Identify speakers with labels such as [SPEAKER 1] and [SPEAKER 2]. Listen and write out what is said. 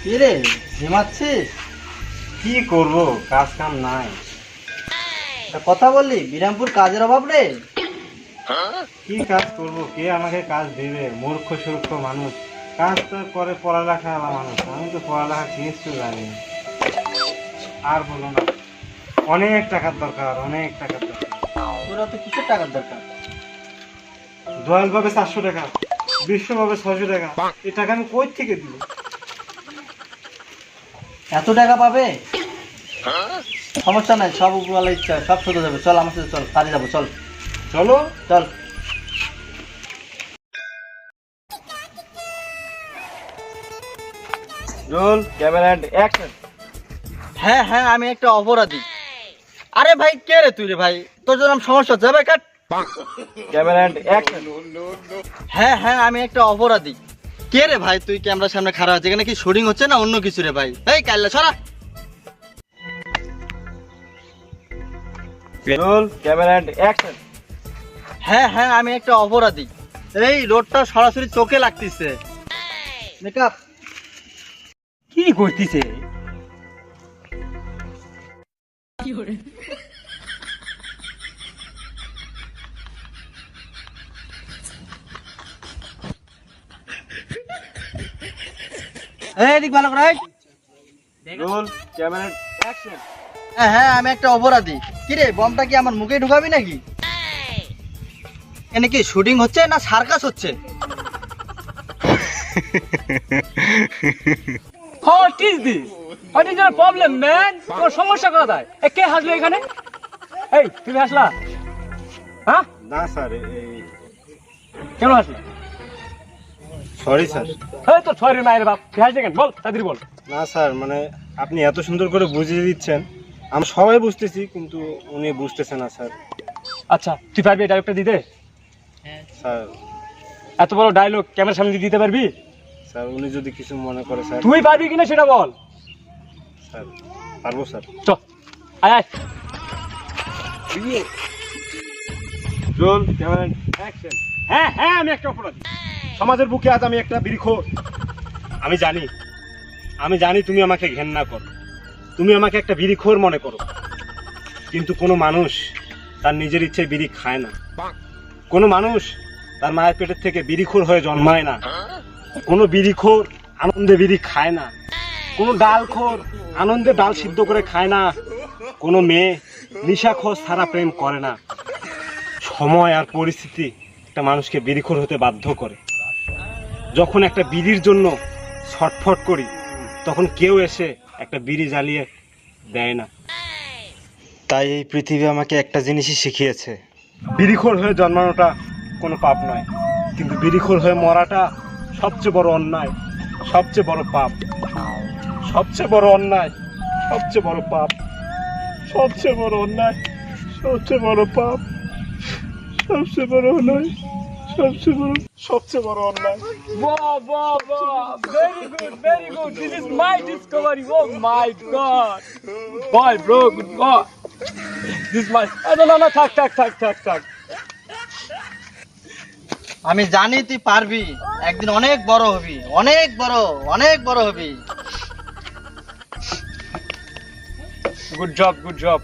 [SPEAKER 1] কি রে ঘুমাচ্ছিস?
[SPEAKER 2] কি করব, কাজ কাম নাই।
[SPEAKER 1] তা কথা বললি বিরামপুর কাজের অভাব রে।
[SPEAKER 2] কি কাজ করব, কে আমাকে কাজ দিবে? মূর্খ সূর্খ মানুষ কাজ তো করে পড়ালেখা আলা মানুষ, আমি তো পড়ালেখা কিছু জানি না। আর বলো না, অনেক টাকার দরকার, অনেক টাকার দরকার।
[SPEAKER 1] তোরা তো কিসের টাকার দরকার?
[SPEAKER 2] দয়াল ভাবে 400 টাকা, বিশ্ব ভাবে 600 টাকা, এই টাকা আমি কই থেকে দিব?
[SPEAKER 1] এত টাকা পাবে? সমস্যা নাই, সব উপরওয়ালা ইচ্ছা, সব শোধ যাবে। চল আমার সাথে, চল কাজে যাবো, চল
[SPEAKER 2] চলো।
[SPEAKER 1] চল।
[SPEAKER 2] Roll camera and action.
[SPEAKER 1] হ্যাঁ হ্যাঁ, আমি একটা অপরাধী। আরে ভাই কে রে তুই রে ভাই? তোর জন্য সমস্যা হচ্ছে ভাই, কাট।
[SPEAKER 2] Camera and action.
[SPEAKER 1] হ্যাঁ হ্যাঁ, আমি একটা অপরাধী। কে রে ভাই তুই? ক্যামেরার সামনে খারাপ আছে, এখানে কি শুটিং হচ্ছে না অন্য কিছু রে ভাই? এই কাল্লা সরা।
[SPEAKER 2] Roll camera and action.
[SPEAKER 1] হ্যাঁ হ্যাঁ, আমি একটা অপরাধী। এই রোডটা সরাসরি চোখে লাগতেছে। মেকআপ।
[SPEAKER 2] কি করতেছে?
[SPEAKER 1] এই দিক ভালো করে।
[SPEAKER 2] Roll camera and action.
[SPEAKER 1] হ্যাঁ হ্যাঁ, আমি একটা অপরাধী। কি রে, বমটা কি আমার মুখে ঢুকাবি নাকি? এখানে কি শুটিং হচ্ছে না সার্কাস হচ্ছে?
[SPEAKER 3] What is this? What is your problem, man? তোর সমস্যা কোথায়? কে হাসলো এখানে? এই তুমি হাসলা? হ্যাঁ?
[SPEAKER 2] না স্যার,
[SPEAKER 3] কেন হাসলা?
[SPEAKER 2] Sorry sir.
[SPEAKER 3] এই তো ছয় রে মায়ের বাপ, তুই হাসলি কেন? বল, তাড়াতাড়ি বল।
[SPEAKER 2] না স্যার, মানে আপনি এত সুন্দর করে বুঝিয়ে দিচ্ছেন, আমরা সবাই বুঝতেছি, কিন্তু উনি বুঝতেছে না স্যার।
[SPEAKER 3] আচ্ছা, তুই পারবি এই ডায়লগটা দিতে?
[SPEAKER 2] স্যার,
[SPEAKER 3] এত বড় ডায়লগ ক্যামেরার সামনে দিয়ে দিতে পারবি?
[SPEAKER 2] স্যার উনি যদি কিছু মনে করে স্যার।
[SPEAKER 3] তুই পারবি কিনা সেটা বল।
[SPEAKER 2] স্যার পারবো স্যার।
[SPEAKER 3] চ আয় আয়।
[SPEAKER 2] Roll camera action. হ্যাঁ হ্যাঁ, আমি একটা অপরাধী। সমাজের বুকে আজ আমি একটা বিড়িখোর। আমি জানি তুমি আমাকে ঘেন্না করো, তুমি আমাকে একটা বিড়িখোর মনে করো, কিন্তু কোনো মানুষ তার নিজের ইচ্ছায় বিড়ি খায় না। কোনো মানুষ তার মায়ের পেটের থেকে বিড়িখোর হয়ে জন্মায় না। কোনো বিড়িখোর আনন্দে বিড়ি খায় না। কোনো ডালখোর আনন্দে ডাল সিদ্ধ করে খায় না। কোনো মেয়ে নিশাখোর ছাড়া প্রেম করে না। সময় আর পরিস্থিতি একটা মানুষকে বিড়িখোর হতে বাধ্য করে। যখন একটা বিড়ির জন্য ছটফট করি, তখন কেউ এসে একটা বিড়ি জ্বালিয়ে দেয় না। তাই এই পৃথিবী আমাকে একটা জিনিসই শিখিয়েছে, বিড়িখোর হয়ে জন্মানোটা কোনো পাপ নয়, কিন্তু বিড়িখোর হয়ে মরাটা সবচেয়ে বড় অন্যায়, সবচেয়ে বড় পাপ, সবচেয়ে বড় অন্যায়, সবচেয়ে বড় পাপ, সবচেয়ে বড় অন্যায়, সবচেয়ে বড় পাপ, সবচেয়ে বড় অন্যায়, সবচেয়ে বড় অন্যায়।
[SPEAKER 3] বাহ বাহ বাহ, very good, very good. This is my discovery. Oh my God. Boy, bro, good boy. This is my. No, থাক.
[SPEAKER 1] আমি জানি তুই পারবি, একদিন অনেক বড় হবি, অনেক বড় হবি।
[SPEAKER 3] Good job.